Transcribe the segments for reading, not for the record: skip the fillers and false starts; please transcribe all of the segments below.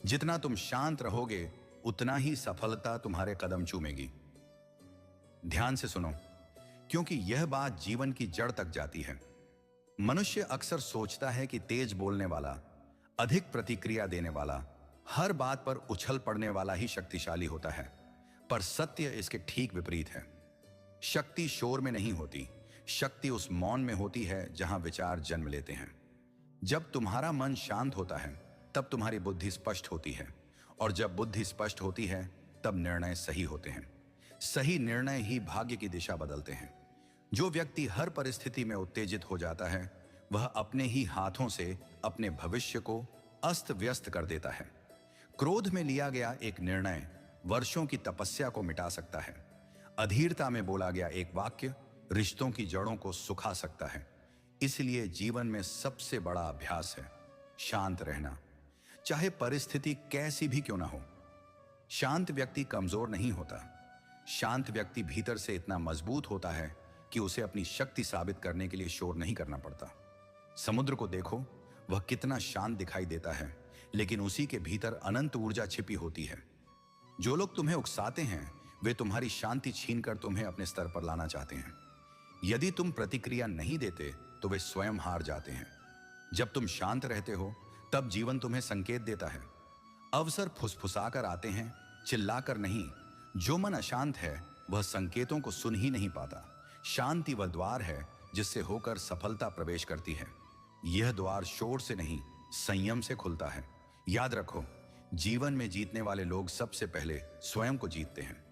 जितना तुम शांत रहोगे उतना ही सफलता तुम्हारे कदम चूमेगी। ध्यान से सुनो, क्योंकि यह बात जीवन की जड़ तक जाती है। मनुष्य अक्सर सोचता है कि तेज बोलने वाला, अधिक प्रतिक्रिया देने वाला, हर बात पर उछल पड़ने वाला ही शक्तिशाली होता है, पर सत्य इसके ठीक विपरीत है। शक्ति शोर में नहीं होती, शक्ति उस मौन में होती है जहां विचार जन्म लेते हैं। जब तुम्हारा मन शांत होता है तब तुम्हारी बुद्धि स्पष्ट होती है, और जब बुद्धि स्पष्ट होती है तब निर्णय सही होते हैं। सही निर्णय ही भाग्य की दिशा बदलते हैं। जो व्यक्ति हर परिस्थिति में उत्तेजित हो जाता है वह अपने ही हाथों से अपने भविष्य को अस्त व्यस्त कर देता है। क्रोध में लिया गया एक निर्णय वर्षों की तपस्या को मिटा सकता है। अधीरता में बोला गया एक वाक्य रिश्तों की जड़ों को सुखा सकता है। इसलिए जीवन में सबसे बड़ा अभ्यास है शांत रहना, चाहे परिस्थिति कैसी भी क्यों ना हो। शांत व्यक्ति कमजोर नहीं होता। शांत व्यक्ति भीतर से इतना मजबूत होता है कि उसे अपनी शक्ति साबित करने के लिए शोर नहीं करना पड़ता। समुद्र को देखो, वह कितना शांत दिखाई देता है, लेकिन उसी के भीतर अनंत ऊर्जा छिपी होती है। जो लोग तुम्हें उकसाते हैं वे तुम्हारी शांति छीनकर तुम्हें अपने स्तर पर लाना चाहते हैं। यदि तुम प्रतिक्रिया नहीं देते तो वे स्वयं हार जाते हैं। जब तुम शांत रहते हो तब जीवन तुम्हें संकेत देता है। अवसर फुसफुसाकर आते हैं, चिल्लाकर नहीं। जो मन अशांत है वह संकेतों को सुन ही नहीं पाता। शांति वह द्वार है जिससे होकर सफलता प्रवेश करती है। यह द्वार शोर से नहीं, संयम से खुलता है। याद रखो, जीवन में जीतने वाले लोग सबसे पहले स्वयं को जीतते हैं।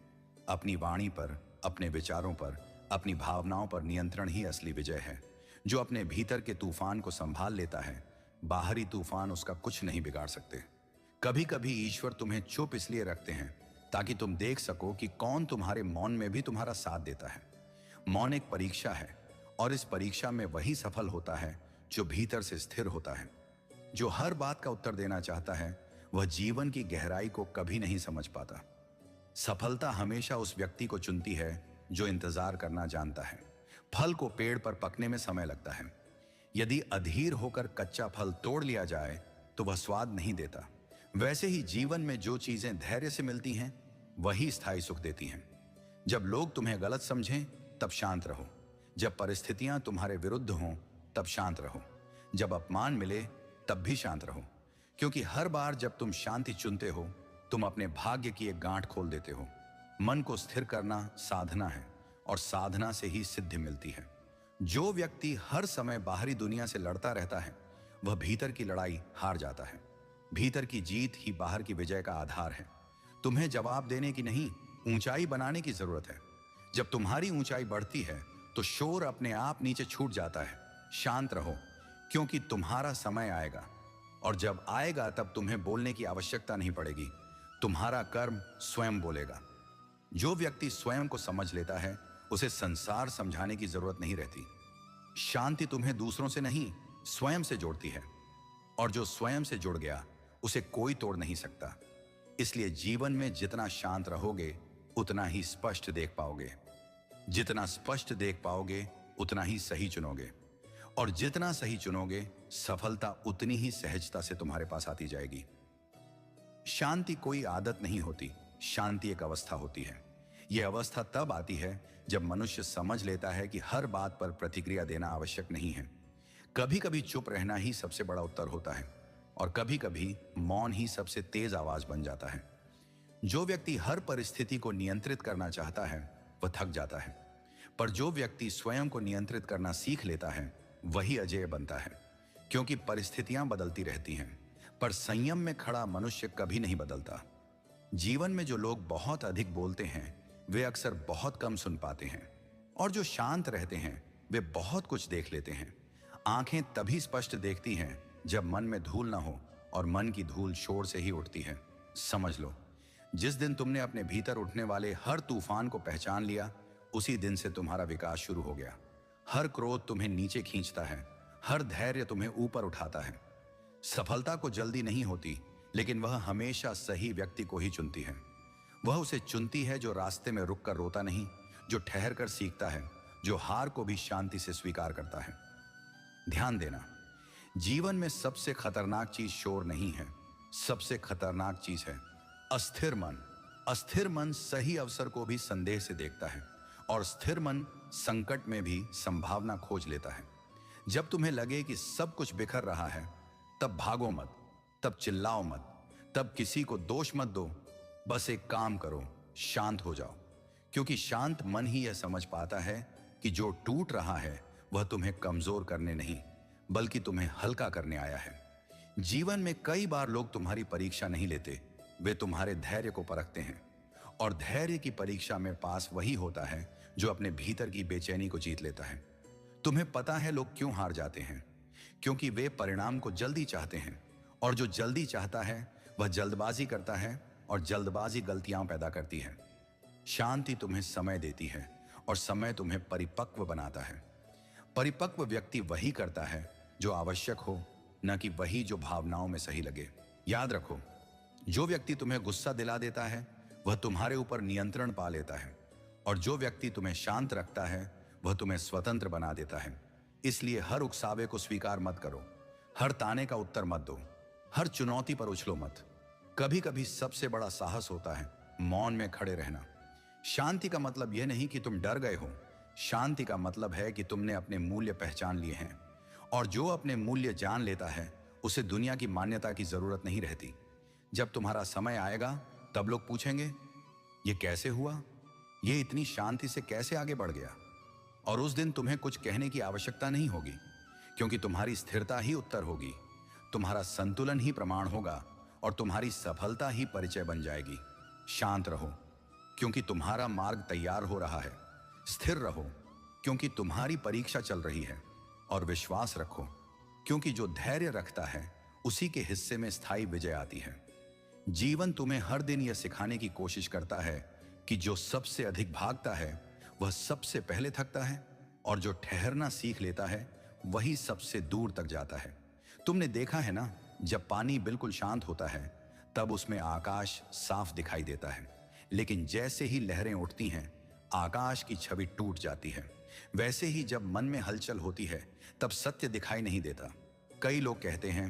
अपनी वाणी पर, अपने विचारों पर, अपनी भावनाओं पर नियंत्रण ही असली विजय है। जो अपने भीतर के तूफान को संभाल लेता है, बाहरी तूफान उसका कुछ नहीं बिगाड़ सकते। कभी कभी ईश्वर तुम्हें चुप इसलिए रखते हैं ताकि तुम देख सको कि कौन तुम्हारे मौन में भी तुम्हारा साथ देता है। मौन एक परीक्षा है, और इस परीक्षा में वही सफल होता है जो भीतर से स्थिर होता है। जो हर बात का उत्तर देना चाहता है वह जीवन की गहराई को कभी नहीं समझ पाता। सफलता हमेशा उस व्यक्ति को चुनती है जो इंतजार करना जानता है। फल को पेड़ पर पकने में समय लगता है। यदि अधीर होकर कच्चा फल तोड़ लिया जाए तो वह स्वाद नहीं देता। वैसे ही जीवन में जो चीजें धैर्य से मिलती हैं वही स्थायी सुख देती हैं। जब लोग तुम्हें गलत समझें तब शांत रहो। जब परिस्थितियां तुम्हारे विरुद्ध हों तब शांत रहो। जब अपमान मिले तब भी शांत रहो, क्योंकि हर बार जब तुम शांति चुनते हो तुम अपने भाग्य की एक गांठ खोल देते हो। मन को स्थिर करना साधना है, और साधना से ही सिद्धि मिलती है। जो व्यक्ति हर समय बाहरी दुनिया से लड़ता रहता है वह भीतर की लड़ाई हार जाता है। भीतर की जीत ही बाहर की विजय का आधार है। तुम्हें जवाब देने की नहीं, ऊंचाई बनाने की जरूरत है। जब तुम्हारी ऊंचाई बढ़ती है तो शोर अपने आप नीचे छूट जाता है। शांत रहो, क्योंकि तुम्हारा समय आएगा, और जब आएगा तब तुम्हें बोलने की आवश्यकता नहीं पड़ेगी। तुम्हारा कर्म स्वयं बोलेगा। जो व्यक्ति स्वयं को समझ लेता है उसे संसार समझाने की जरूरत नहीं रहती। शांति तुम्हें दूसरों से नहीं, स्वयं से जोड़ती है, और जो स्वयं से जुड़ गया उसे कोई तोड़ नहीं सकता। इसलिए जीवन में जितना शांत रहोगे उतना ही स्पष्ट देख पाओगे। जितना स्पष्ट देख पाओगे उतना ही सही चुनोगे, और जितना सही चुनोगे सफलता उतनी ही सहजता से तुम्हारे पास आती जाएगी। शांति कोई आदत नहीं होती, शांति एक अवस्था होती है। यह अवस्था तब आती है जब मनुष्य समझ लेता है कि हर बात पर प्रतिक्रिया देना आवश्यक नहीं है। कभी कभी चुप रहना ही सबसे बड़ा उत्तर होता है, और कभी कभी मौन ही सबसे तेज आवाज बन जाता है। जो व्यक्ति हर परिस्थिति को नियंत्रित करना चाहता है वह थक जाता है, पर जो व्यक्ति स्वयं को नियंत्रित करना सीख लेता है वही अजेय बनता है। क्योंकि परिस्थितियां बदलती रहती हैं, पर संयम में खड़ा मनुष्य कभी नहीं बदलता। जीवन में जो लोग बहुत अधिक बोलते हैं वे अक्सर बहुत कम सुन पाते हैं, और जो शांत रहते हैं वे बहुत कुछ देख लेते हैं। आंखें तभी स्पष्ट देखती हैं जब मन में धूल ना हो, और मन की धूल शोर से ही उठती है। समझ लो, जिस दिन तुमने अपने भीतर उठने वाले हर तूफान को पहचान लिया उसी दिन से तुम्हारा विकास शुरू हो गया। हर क्रोध तुम्हें नीचे खींचता है, हर धैर्य तुम्हें ऊपर उठाता है। सफलता को जल्दी नहीं होती, लेकिन वह हमेशा सही व्यक्ति को ही चुनती है। वह उसे चुनती है जो रास्ते में रुक कर रोता नहीं, जो ठहर कर सीखता है, जो हार को भी शांति से स्वीकार करता है। ध्यान देना, जीवन में सबसे खतरनाक चीज शोर नहीं है, सबसे खतरनाक चीज है अस्थिर मन। अस्थिर मन सही अवसर को भी संदेह से देखता है और स्थिर मन संकट में भी संभावना खोज लेता है। जब तुम्हें लगे कि सब कुछ बिखर रहा है, तब भागो मत, तब चिल्लाओ मत, तब किसी को दोष मत दो। बस एक काम करो, शांत हो जाओ, क्योंकि शांत मन ही यह समझ पाता है कि जो टूट रहा है वह तुम्हें कमजोर करने नहीं, बल्कि तुम्हें हल्का करने आया है। जीवन में कई बार लोग तुम्हारी परीक्षा नहीं लेते, वे तुम्हारे धैर्य को परखते हैं। और धैर्य की परीक्षा में पास वही होता है जो अपने भीतर की बेचैनी को जीत लेता है। तुम्हें पता है लोग क्यों हार जाते हैं? क्योंकि वे परिणाम को जल्दी चाहते हैं, और जो जल्दी चाहता है वह जल्दबाजी करता है, और जल्दबाजी गलतियां पैदा करती है। शांति तुम्हें समय देती है और समय तुम्हें परिपक्व बनाता है। परिपक्व व्यक्ति वही करता है जो आवश्यक हो, न कि वही जो भावनाओं में सही लगे। याद रखो, जो व्यक्ति तुम्हें गुस्सा दिला देता है वह तुम्हारे ऊपर नियंत्रण पा लेता है, और जो व्यक्ति तुम्हें शांत रखता है वह तुम्हें स्वतंत्र बना देता है। इसलिए हर उकसावे को स्वीकार मत करो, हर ताने का उत्तर मत दो, हर चुनौती पर उछलो मत। कभी कभी सबसे बड़ा साहस होता है मौन में खड़े रहना। शांति का मतलब यह नहीं कि तुम डर गए हो, शांति का मतलब है कि तुमने अपने मूल्य पहचान लिए हैं, और जो अपने मूल्य जान लेता है उसे दुनिया की मान्यता की जरूरत नहीं रहती। जब तुम्हारा समय आएगा तब लोग पूछेंगे, ये कैसे हुआ, ये इतनी शांति से कैसे आगे बढ़ गया? और उस दिन तुम्हें कुछ कहने की आवश्यकता नहीं होगी, क्योंकि तुम्हारी स्थिरता ही उत्तर होगी, तुम्हारा संतुलन ही प्रमाण होगा, और तुम्हारी सफलता ही परिचय बन जाएगी। शांत रहो, क्योंकि तुम्हारा मार्ग तैयार हो रहा है। स्थिर रहो, क्योंकि तुम्हारी परीक्षा चल रही है। और विश्वास रखो, क्योंकि जो धैर्य रखता है उसी के हिस्से में स्थायी विजय आती है। जीवन तुम्हें हर दिन यह सिखाने की कोशिश करता है कि जो सबसे अधिक भागता है वह सबसे पहले थकता है, और जो ठहरना सीख लेता है वही सबसे दूर तक जाता है। तुमने देखा है ना, जब पानी बिल्कुल शांत होता है तब उसमें आकाश साफ दिखाई देता है, लेकिन जैसे ही लहरें उठती हैं आकाश की छवि टूट जाती है। वैसे ही जब मन में हलचल होती है तब सत्य दिखाई नहीं देता। कई लोग कहते हैं,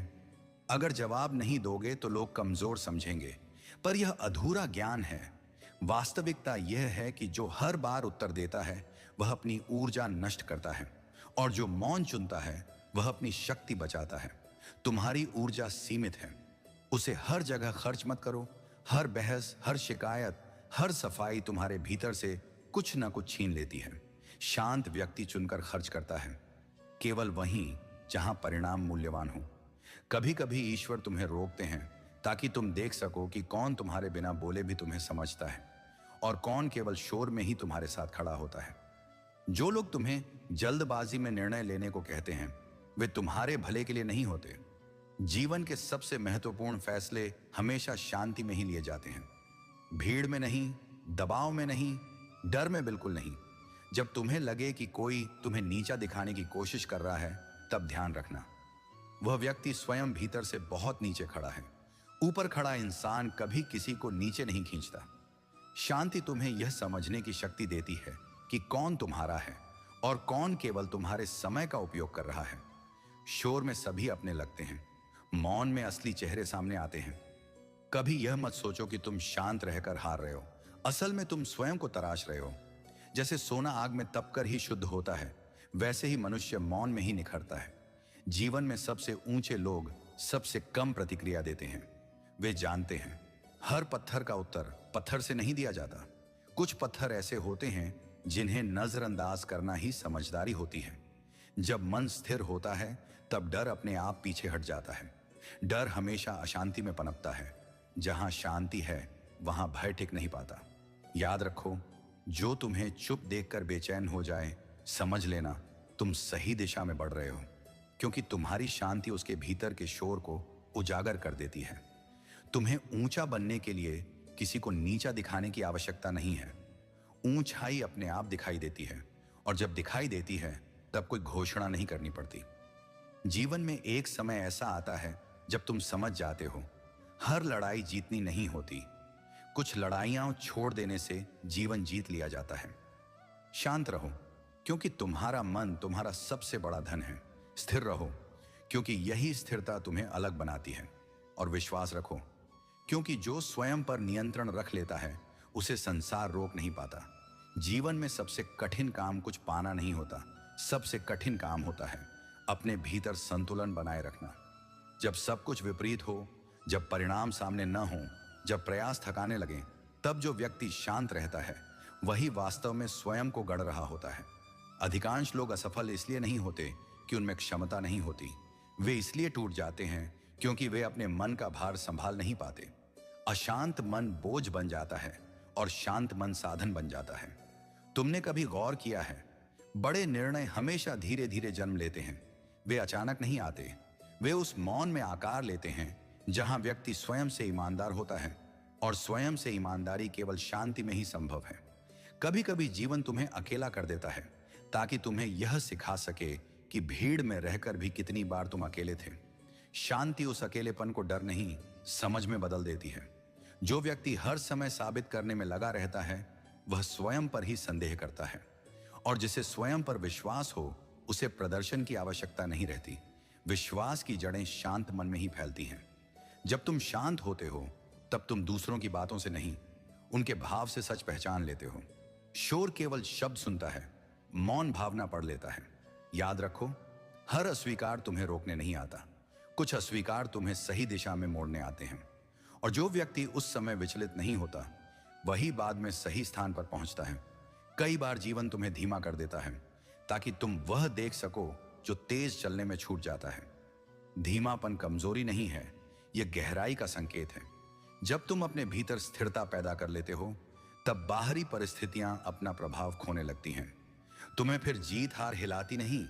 अगर जवाब नहीं दोगे तो लोग कमजोर समझेंगे, पर यह अधूरा ज्ञान है। वास्तविकता यह है कि जो हर बार उत्तर देता है वह अपनी ऊर्जा नष्ट करता है, और जो मौन चुनता है वह अपनी शक्ति बचाता है। तुम्हारी ऊर्जा सीमित है, उसे हर जगह खर्च मत करो। हर बहस, हर शिकायत, हर सफाई तुम्हारे भीतर से कुछ ना कुछ छीन लेती है। शांत व्यक्ति चुनकर खर्च करता है, केवल वहीं जहां परिणाम मूल्यवान हो। कभी कभी ईश्वर तुम्हें रोकते हैं ताकि तुम देख सको कि कौन तुम्हारे बिना बोले भी तुम्हें समझता है, और कौन केवल शोर में ही तुम्हारे साथ खड़ा होता है। जो लोग तुम्हें जल्दबाजी में निर्णय लेने को कहते हैं वे तुम्हारे भले के लिए नहीं होते। जीवन के सबसे महत्वपूर्ण फैसले हमेशा शांति में ही लिए जाते हैं, भीड़ में नहीं, दबाव में नहीं, डर में बिल्कुल नहीं। जब तुम्हें लगे कि कोई तुम्हें नीचा दिखाने की कोशिश कर रहा है तब ध्यान रखना, वह व्यक्ति स्वयं भीतर से बहुत नीचे खड़ा है। ऊपर खड़ा इंसान कभी किसी को नीचे नहीं खींचता। शांति तुम्हें यह समझने की शक्ति देती है कि कौन तुम्हारा है और कौन केवल तुम्हारे समय का उपयोग कर रहा है। शोर में सभी अपने लगते हैं, मौन में असली चेहरे सामने आते हैं। कभी यह मत सोचो कि तुम शांत रहकर हार रहे हो, असल में तुम स्वयं को तराश रहे हो। जैसे सोना आग में तपकर ही शुद्ध होता है, वैसे ही मनुष्य मौन में ही निखरता है। जीवन में सबसे ऊंचे लोग सबसे कम प्रतिक्रिया देते हैं। वे जानते हैं हर पत्थर का उत्तर पत्थर से नहीं दिया जाता। कुछ पत्थर ऐसे होते हैं जिन्हें नजरअंदाज करना ही समझदारी होती है। जब मन स्थिर होता है तब डर अपने आप पीछे हट जाता है। डर हमेशा अशांति में पनपता है, जहां शांति है वहां भय टिक नहीं पाता। याद रखो, जो तुम्हें चुप देखकर बेचैन हो जाए, समझ लेना तुम सही दिशा में बढ़ रहे हो, क्योंकि तुम्हारी शांति उसके भीतर के शोर को उजागर कर देती है। तुम्हें ऊंचा बनने के लिए किसी को नीचा दिखाने की आवश्यकता नहीं है। ऊंचाई अपने आप दिखाई देती है, और जब दिखाई देती है तब कोई घोषणा नहीं करनी पड़ती। जीवन में एक समय ऐसा आता है जब तुम समझ जाते हो हर लड़ाई जीतनी नहीं होती। कुछ लड़ाइयां छोड़ देने से जीवन जीत लिया जाता है। शांत रहो, क्योंकि तुम्हारा मन तुम्हारा सबसे बड़ा धन है। स्थिर रहो, क्योंकि यही स्थिरता तुम्हें अलग बनाती है। और विश्वास रखो, क्योंकि जो स्वयं पर नियंत्रण रख लेता है उसे संसार रोक नहीं पाता। जीवन में सबसे कठिन काम कुछ पाना नहीं होता, सबसे कठिन काम होता है अपने भीतर संतुलन बनाए रखना। जब सब कुछ विपरीत हो, जब परिणाम सामने न हो, जब प्रयास थकाने लगे, तब जो व्यक्ति शांत रहता है वही वास्तव में स्वयं को गढ़ रहा होता है। अधिकांश लोग असफल इसलिए नहीं होते कि उनमें क्षमता नहीं होती, वे इसलिए टूट जाते हैं क्योंकि वे अपने मन का भार संभाल नहीं पाते। अशांत मन बोझ बन जाता है और शांत मन साधन बन जाता है। तुमने कभी गौर किया है, बड़े निर्णय हमेशा धीरे धीरे जन्म लेते हैं, वे अचानक नहीं आते। वे उस मौन में आकार लेते हैं जहां व्यक्ति स्वयं से ईमानदार होता है, और स्वयं से ईमानदारी केवल शांति में ही संभव है। कभी कभी जीवन तुम्हें अकेला कर देता है ताकि तुम्हें यह सिखा सके कि भीड़ में रहकर भी कितनी बार तुम अकेले थे। शांति उस अकेलेपन को डर नहीं, समझ में बदल देती है। जो व्यक्ति हर समय साबित करने में लगा रहता है वह स्वयं पर ही संदेह करता है, और जिसे स्वयं पर विश्वास हो उसे प्रदर्शन की आवश्यकता नहीं रहती। विश्वास की जड़ें शांत मन में ही फैलती हैं। जब तुम शांत होते हो तब तुम दूसरों की बातों से नहीं, उनके भाव से सच पहचान लेते हो। शोर केवल शब्द सुनता है, मौन भावना पढ़ लेता है। याद रखो, हर अस्वीकार तुम्हें रोकने नहीं आता, कुछ अस्वीकार तुम्हें सही दिशा में मोड़ने आते हैं। और जो व्यक्ति उस समय विचलित नहीं होता वही बाद में सही स्थान पर पहुंचता है। कई बार जीवन तुम्हें धीमा कर देता है ताकि तुम वह देख सको जो तेज चलने में छूट जाता है। धीमापन कमजोरी नहीं है, यह गहराई का संकेत है। जब तुम अपने भीतर स्थिरता पैदा कर लेते हो तब बाहरी परिस्थितियां अपना प्रभाव खोने लगती हैं। तुम्हें फिर जीत हार हिलाती नहीं,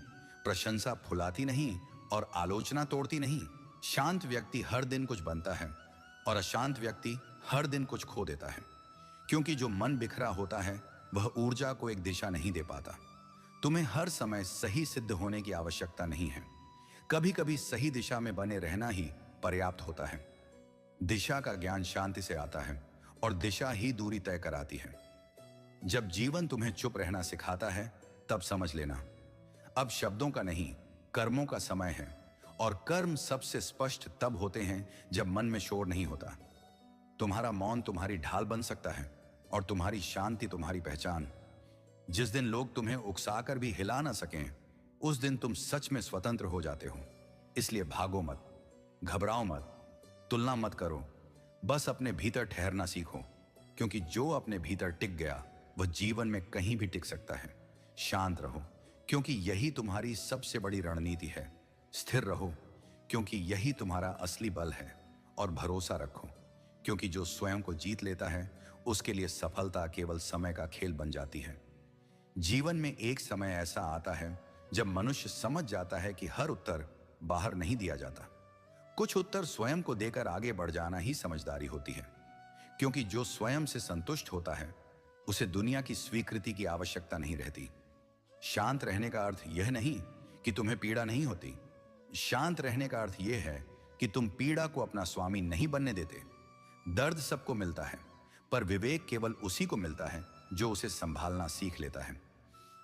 प्रशंसा फुलाती नहीं और आलोचना तोड़ती नहीं। शांत व्यक्ति हर दिन कुछ बनता है और अशांत व्यक्ति हर दिन कुछ खो देता है, क्योंकि जो मन बिखरा होता है वह ऊर्जा को एक दिशा नहीं दे पाता। तुम्हें हर समय सही सिद्ध होने की आवश्यकता नहीं है, कभी कभी सही दिशा में बने रहना ही पर्याप्त होता है। दिशा का ज्ञान शांति से आता है और दिशा ही दूरी तय कराती है। जब जीवन तुम्हें चुप रहना सिखाता है तब समझ लेना, अब शब्दों का नहीं कर्मों का समय है, और कर्म सबसे स्पष्ट तब होते हैं जब मन में शोर नहीं होता। तुम्हारा मौन तुम्हारी ढाल बन सकता है और तुम्हारी शांति तुम्हारी पहचान। जिस दिन लोग तुम्हें उकसाकर भी हिला ना सकें, उस दिन तुम सच में स्वतंत्र हो जाते हो। इसलिए भागो मत, घबराओ मत, तुलना मत करो, बस अपने भीतर ठहरना सीखो, क्योंकि जो अपने भीतर टिक गया वह जीवन में कहीं भी टिक सकता है। शांत रहो, क्योंकि यही तुम्हारी सबसे बड़ी रणनीति है। स्थिर रहो, क्योंकि यही तुम्हारा असली बल है। और भरोसा रखो, क्योंकि जो स्वयं को जीत लेता है उसके लिए सफलता केवल समय का खेल बन जाती है। जीवन में एक समय ऐसा आता है जब मनुष्य समझ जाता है कि हर उत्तर बाहर नहीं दिया जाता। कुछ उत्तर स्वयं को देकर आगे बढ़ जाना ही समझदारी होती है, क्योंकि जो स्वयं से संतुष्ट होता है उसे दुनिया की स्वीकृति की आवश्यकता नहीं रहती। शांत रहने का अर्थ यह नहीं कि तुम्हें पीड़ा नहीं होती। शांत रहने का अर्थ यह है कि तुम पीड़ा को अपना स्वामी नहीं बनने देते। दर्द सबको मिलता है, पर विवेक केवल उसी को मिलता है जो उसे संभालना सीख लेता है।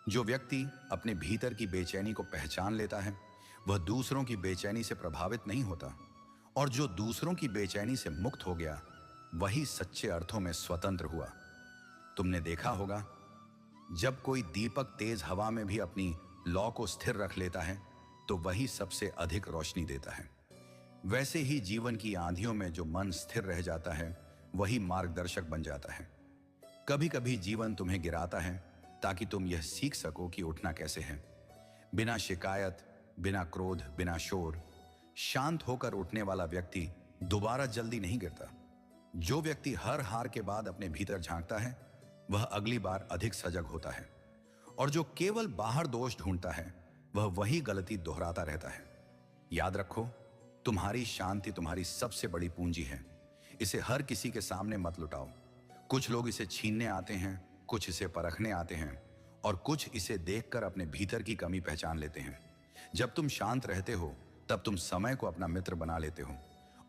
जो व्यक्ति अपने भीतर की बेचैनी को पहचान लेता है वह दूसरों की बेचैनी से प्रभावित नहीं होता, और जो दूसरों की बेचैनी से मुक्त हो गया वही सच्चे अर्थों में स्वतंत्र हुआ। तुमने देखा होगा, जब कोई दीपक तेज हवा में भी अपनी लौ को स्थिर रख लेता है तो वही सबसे अधिक रोशनी देता है। वैसे ही जीवन की आंधियों में जो मन स्थिर रह जाता है वही मार्गदर्शक बन जाता है। कभी कभी जीवन तुम्हें गिराता है ताकि तुम यह सीख सको कि उठना कैसे है, बिना शिकायत, बिना क्रोध, बिना शोर। शांत होकर उठने वाला व्यक्ति दोबारा जल्दी नहीं गिरता। जो व्यक्ति हर हार के बाद अपने भीतर झांकता है वह अगली बार अधिक सजग होता है, और जो केवल बाहर दोष ढूंढता है वह वही गलती दोहराता रहता है। याद रखो, तुम्हारी शांति तुम्हारी सबसे बड़ी पूंजी है। इसे हर किसी के सामने मत लुटाओ। कुछ लोग इसे छीनने आते हैं, कुछ इसे परखने आते हैं, और कुछ इसे देखकर अपने भीतर की कमी पहचान लेते हैं। जब तुम शांत रहते हो तब तुम समय को अपना मित्र बना लेते हो,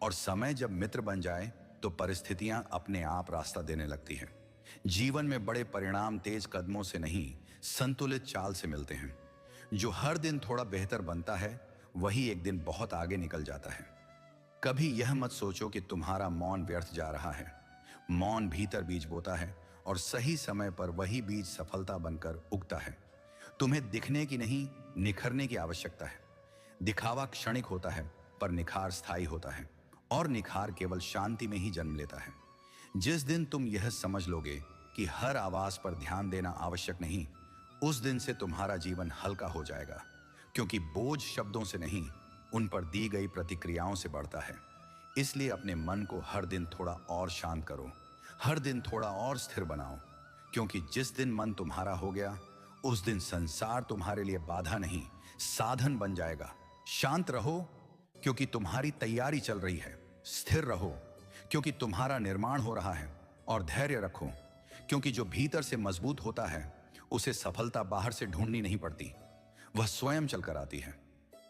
और समय जब मित्र बन जाए तो परिस्थितियां अपने आप रास्ता देने लगती हैं। जीवन में बड़े परिणाम तेज कदमों से नहीं, संतुलित चाल से मिलते हैं। जो हर दिन थोड़ा बेहतर बनता है वही एक दिन बहुत आगे निकल जाता है। कभी यह मत सोचो कि तुम्हारा मौन व्यर्थ जा रहा है। मौन भीतर बीज बोता है और सही समय पर वही बीज सफलता बनकर उगता है। तुम्हें दिखने की नहीं, निखरने की आवश्यकता है। दिखावा क्षणिक होता है, पर निखार स्थायी होता है, और निखार केवल शांति में ही जन्म लेता है। जिस दिन तुम यह समझ लोगे कि हर आवाज पर ध्यान देना आवश्यक नहीं, उस दिन से तुम्हारा जीवन हल्का हो जाएगा, क्योंकि बोझ शब्दों से नहीं, उन पर दी गई प्रतिक्रियाओं से बढ़ता है। इसलिए अपने मन को हर दिन थोड़ा और शांत करो, हर दिन थोड़ा और स्थिर बनाओ, क्योंकि जिस दिन मन तुम्हारा हो गया, उस दिन संसार तुम्हारे लिए बाधा नहीं, साधन बन जाएगा। शांत रहो, क्योंकि तुम्हारी तैयारी चल रही है। स्थिर रहो, क्योंकि तुम्हारा निर्माण हो रहा है। और धैर्य रखो, क्योंकि जो भीतर से मजबूत होता है, उसे सफलता बाहर से ढूंढनी नहीं पड़ती, वह स्वयं चलकर आती है।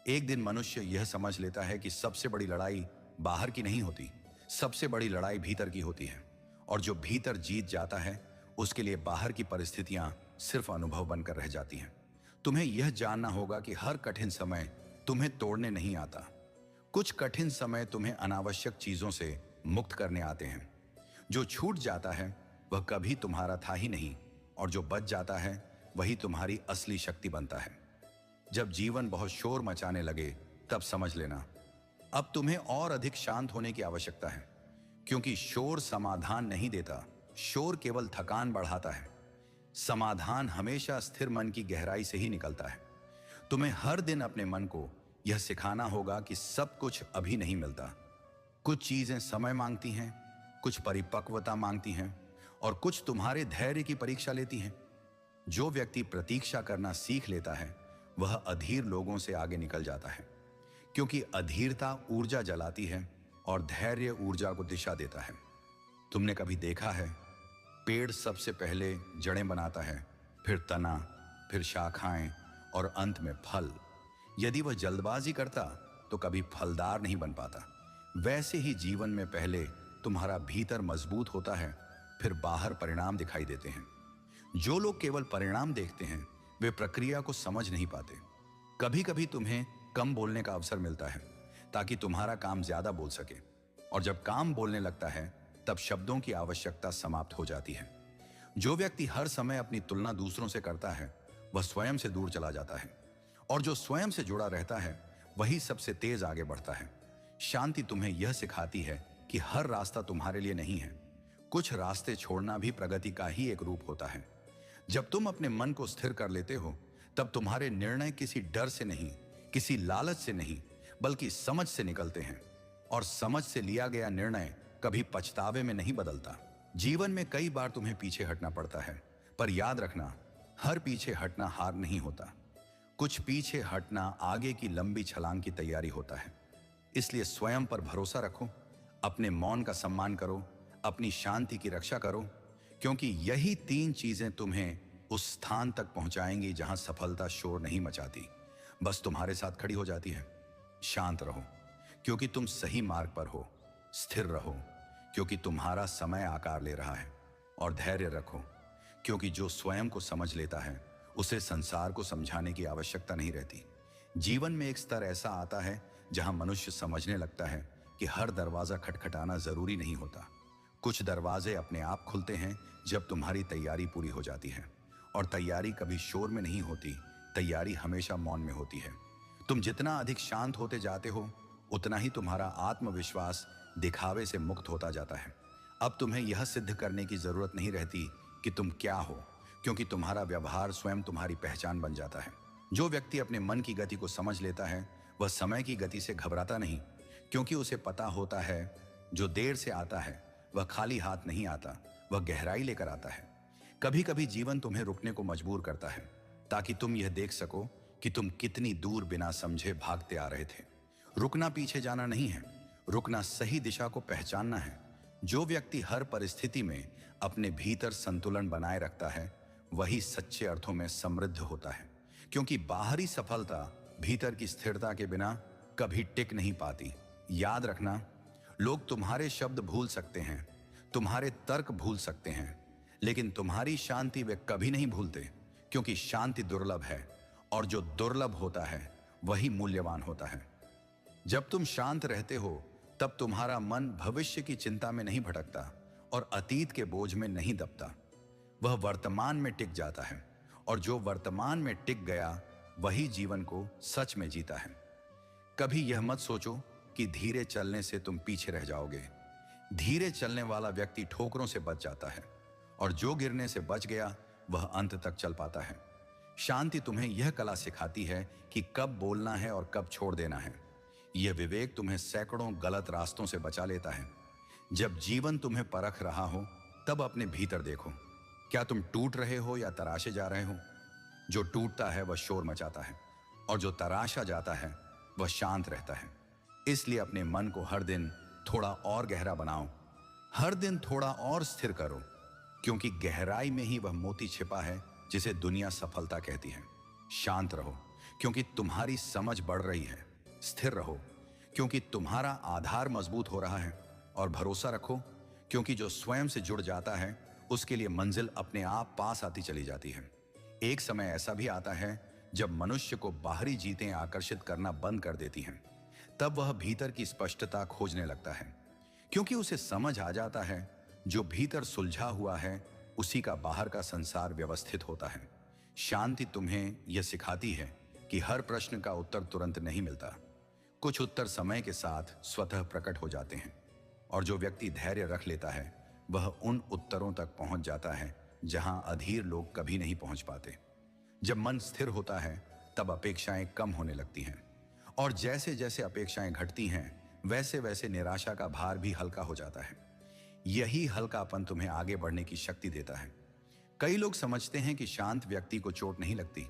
एक दिन मनुष्य यह समझ लेता है कि सबसे बड़ी लड़ाई बाहर की नहीं होती, सबसे बड़ी लड़ाई भीतर की होती है। और जो भीतर जीत जाता है, उसके लिए बाहर की परिस्थितियां सिर्फ अनुभव बनकर रह जाती हैं। तुम्हें यह जानना होगा कि हर कठिन समय तुम्हें तोड़ने नहीं आता। कुछ कठिन समय तुम्हें अनावश्यक चीजों से मुक्त करने आते हैं। जो छूट जाता है वह कभी तुम्हारा था ही नहीं, और जो बच जाता है वही तुम्हारी असली शक्ति बनता है। जब जीवन बहुत शोर मचाने लगे, तब समझ लेना अब तुम्हें और अधिक शांत होने की आवश्यकता है, क्योंकि शोर समाधान नहीं देता, शोर केवल थकान बढ़ाता है। समाधान हमेशा स्थिर मन की गहराई से ही निकलता है। तुम्हें हर दिन अपने मन को यह सिखाना होगा कि सब कुछ अभी नहीं मिलता। कुछ चीजें समय मांगती हैं, कुछ परिपक्वता मांगती हैं, और कुछ तुम्हारे धैर्य की परीक्षा लेती हैं। जो व्यक्ति प्रतीक्षा करना सीख लेता है, वह अधीर लोगों से आगे निकल जाता है, क्योंकि अधीरता ऊर्जा जलाती है और धैर्य ऊर्जा को दिशा देता है। तुमने कभी देखा है, पेड़ सबसे पहले जड़ें बनाता है, फिर तना, फिर शाखाएं और अंत में फल। यदि वह जल्दबाजी करता तो कभी फलदार नहीं बन पाता। वैसे ही जीवन में पहले तुम्हारा भीतर मजबूत होता है, फिर बाहर परिणाम दिखाई देते हैं। जो लोग केवल परिणाम देखते हैं, वे प्रक्रिया को समझ नहीं पाते। कभी कभी तुम्हें कम बोलने का अवसर मिलता है, ताकि तुम्हारा काम ज्यादा बोल सके, और जब काम बोलने लगता है, तब शब्दों की आवश्यकता समाप्त हो जाती है। जो व्यक्ति हर समय अपनी तुलना दूसरों से करता है, वह स्वयं से दूर चला जाता है, और जो स्वयं से जुड़ा रहता है, वही सबसे तेज आगे बढ़ता है। शांति तुम्हें यह सिखाती है कि हर रास्ता तुम्हारे लिए नहीं है। कुछ रास्ते छोड़ना भी प्रगति का ही एक रूप होता है। जब तुम अपने मन को स्थिर कर लेते हो, तब तुम्हारे निर्णय किसी डर से नहीं, किसी लालच से नहीं, बल्कि समझ से निकलते हैं। और समझ से लिया गया निर्णय कभी पछतावे में नहीं बदलता। जीवन में कई बार तुम्हें पीछे हटना पड़ता है, पर याद रखना, हर पीछे हटना हार नहीं होता। कुछ पीछे हटना आगे की लंबी छलांग की तैयारी होता है। इसलिए स्वयं पर भरोसा रखो, अपने मौन का सम्मान करो, अपनी शांति की रक्षा करो, क्योंकि यही 3 चीजें तुम्हें उस स्थान तक पहुंचाएंगी जहां सफलता शोर नहीं मचाती, बस तुम्हारे साथ खड़ी हो जाती है। शांत रहो, क्योंकि तुम सही मार्ग पर हो। स्थिर रहो, क्योंकि तुम्हारा समय आकार ले रहा है। और धैर्य रखो, क्योंकि जो स्वयं को समझ लेता है, उसे संसार को समझाने की आवश्यकता नहीं रहती। जीवन में एक स्तर ऐसा आता है जहां मनुष्य समझने लगता है कि हर दरवाजा खटखटाना जरूरी नहीं होता। कुछ दरवाजे अपने आप खुलते हैं जब तुम्हारी तैयारी पूरी हो जाती है। और तैयारी कभी शोर में नहीं होती, तैयारी हमेशा मौन में होती है। तुम जितना अधिक शांत होते जाते हो, उतना ही तुम्हारा आत्मविश्वास दिखावे से मुक्त होता जाता है। अब तुम्हें यह सिद्ध करने की जरूरत नहीं रहती कि तुम क्या हो, क्योंकि तुम्हारा व्यवहार स्वयं तुम्हारी पहचान बन जाता है। जो व्यक्ति अपने मन की गति को समझ लेता है, वह समय की गति से घबराता नहीं, क्योंकि उसे पता होता है जो देर से आता है वह खाली हाथ नहीं आता, वह गहराई लेकर आता है। कभी कभी जीवन तुम्हें रुकने को मजबूर करता है, ताकि तुम यह देख सको कि तुम कितनी दूर बिना समझे भागते आ रहे थे। रुकना पीछे जाना नहीं है, रुकना सही दिशा को पहचानना है। जो व्यक्ति हर परिस्थिति में अपने भीतर संतुलन बनाए रखता है, वही सच्चे अर्थों में समृद्ध होता है, क्योंकि बाहरी सफलता भीतर की स्थिरता के बिना कभी टिक नहीं पाती। याद रखना, लोग तुम्हारे शब्द भूल सकते हैं, तुम्हारे तर्क भूल सकते हैं, लेकिन तुम्हारी शांति वे कभी नहीं भूलते, क्योंकि शांति दुर्लभ है, और जो दुर्लभ होता है वही मूल्यवान होता है। जब तुम शांत रहते हो, तब तुम्हारा मन भविष्य की चिंता में नहीं भटकता और अतीत के बोझ में नहीं दबता। वह वर्तमान में टिक जाता है, और जो वर्तमान में टिक गया वही जीवन को सच में जीता है। कभी यह मत सोचो कि धीरे चलने से तुम पीछे रह जाओगे। धीरे चलने वाला व्यक्ति ठोकरों से बच जाता है, और जो गिरने से बच गया वह अंत तक चल पाता है। शांति तुम्हें यह कला सिखाती है कि कब बोलना है और कब छोड़ देना है। यह विवेक तुम्हें सैकड़ों गलत रास्तों से बचा लेता है। जब जीवन तुम्हें परख रहा हो तब अपने भीतर देखो, क्या तुम टूट रहे हो या तराशे जा रहे हो? जो टूटता है वह शोर मचाता है, और जो तराशा जाता है वह शांत रहता है। इसलिए अपने मन को हर दिन थोड़ा और गहरा बनाओ, हर दिन थोड़ा और स्थिर करो, क्योंकि गहराई में ही वह मोती छिपा है जिसे दुनिया सफलता कहती है। शांत रहो क्योंकि तुम्हारी समझ बढ़ रही है। स्थिर रहो क्योंकि तुम्हारा आधार मजबूत हो रहा है, और भरोसा रखो क्योंकि जो स्वयं से जुड़ जाता है उसके लिए मंजिल अपने आप पास आती चली जाती है। एक समय ऐसा भी आता है जब मनुष्य को बाहरी जीतें आकर्षित करना बंद कर देती हैं। तब वह भीतर की स्पष्टता खोजने लगता है, क्योंकि उसे समझ आ जाता है जो भीतर सुलझा हुआ है उसी का बाहर का संसार व्यवस्थित होता है। शांति तुम्हें यह सिखाती है कि हर प्रश्न का उत्तर तुरंत नहीं मिलता। कुछ उत्तर समय के साथ स्वतः प्रकट हो जाते हैं, और जो व्यक्ति धैर्य रख लेता है वह उन उत्तरों तक पहुंच जाता है जहां अधीर लोग कभी नहीं पहुंच पाते। जब मन स्थिर होता है तब अपेक्षाएं कम होने लगती हैं, और जैसे जैसे अपेक्षाएं घटती हैं वैसे वैसे निराशा का भार भी हल्का हो जाता है। यही हल्कापन तुम्हें आगे बढ़ने की शक्ति देता है। कई लोग समझते हैं कि शांत व्यक्ति को चोट नहीं लगती,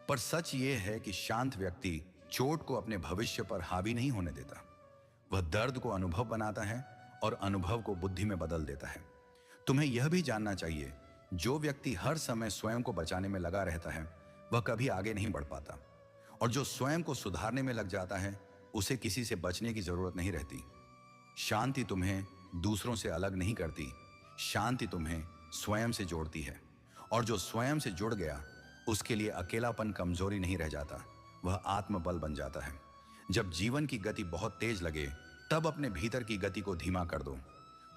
पर सच ये है कि शांत व्यक्ति चोट को अपने भविष्य पर हावी नहीं होने देता। वह दर्द को अनुभव बनाता है और अनुभव को बुद्धि में बदल देता है। तुम्हें यह भी जानना चाहिए, जो व्यक्ति हर समय स्वयं को बचाने में लगा रहता है वह कभी आगे नहीं बढ़ पाता, और जो स्वयं को सुधारने में लग जाता है उसे किसी से बचने की जरूरत नहीं रहती। शांति तुम्हें दूसरों से अलग नहीं करती, शांति तुम्हें स्वयं से जोड़ती है, और जो स्वयं से जुड़ गया उसके लिए अकेलापन कमजोरी नहीं रह जाता, वह आत्मबल बन जाता है। जब जीवन की गति बहुत तेज लगे तब अपने भीतर की गति को धीमा कर दो।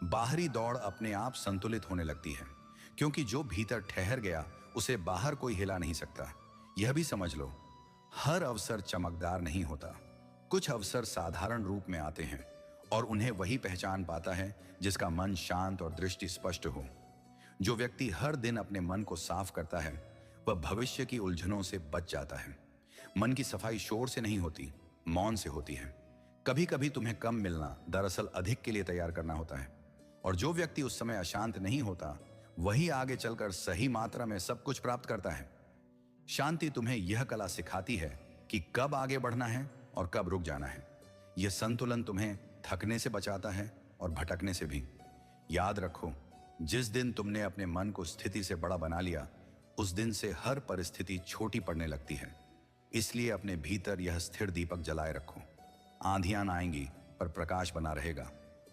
बाहरी दौड़ अपने आप संतुलित होने लगती है, क्योंकि जो भीतर ठहर गया उसे बाहर कोई हिला नहीं सकता। यह भी समझ लो, हर अवसर चमकदार नहीं होता। कुछ अवसर साधारण रूप में आते हैं, और उन्हें वही पहचान पाता है जिसका मन शांत और दृष्टि स्पष्ट हो। जो व्यक्ति हर दिन अपने मन को साफ करता है वह भविष्य की उलझनों से बच जाता है। मन की सफाई शोर से नहीं होती, मौन से होती है। कभी कभी तुम्हें कम मिलना दरअसल अधिक के लिए तैयार करना होता है, और जो व्यक्ति उस समय अशांत नहीं होता वही आगे चलकर सही मात्रा में सब कुछ प्राप्त करता है। शांति तुम्हें यह कला सिखाती है कि कब आगे बढ़ना है और कब रुक जाना है। यह संतुलन तुम्हें थकने से बचाता है और भटकने से भी। याद रखो, जिस दिन तुमने अपने मन को स्थिति से बड़ा बना लिया उस दिन से हर परिस्थिति छोटी पड़ने लगती है। इसलिए अपने भीतर यह स्थिर दीपक जलाए रखो। आंधियां आएंगी पर प्रकाश बना रहेगा,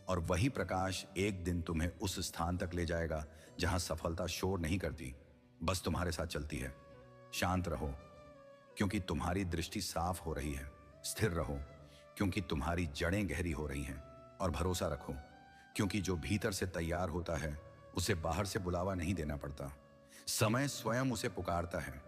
और वही प्रकाश एक दिन तुम्हें उस स्थान तक ले जाएगा जहां सफलता शोर नहीं करती, बस तुम्हारे साथ चलती है। शांत रहो क्योंकि तुम्हारी दृष्टि साफ हो रही है। स्थिर रहो क्योंकि तुम्हारी जड़ें गहरी हो रही हैं, और भरोसा रखो क्योंकि जो भीतर से तैयार होता है उसे बाहर से बुलावा नहीं देना पड़ता। समय स्वयं उसे पुकारता है।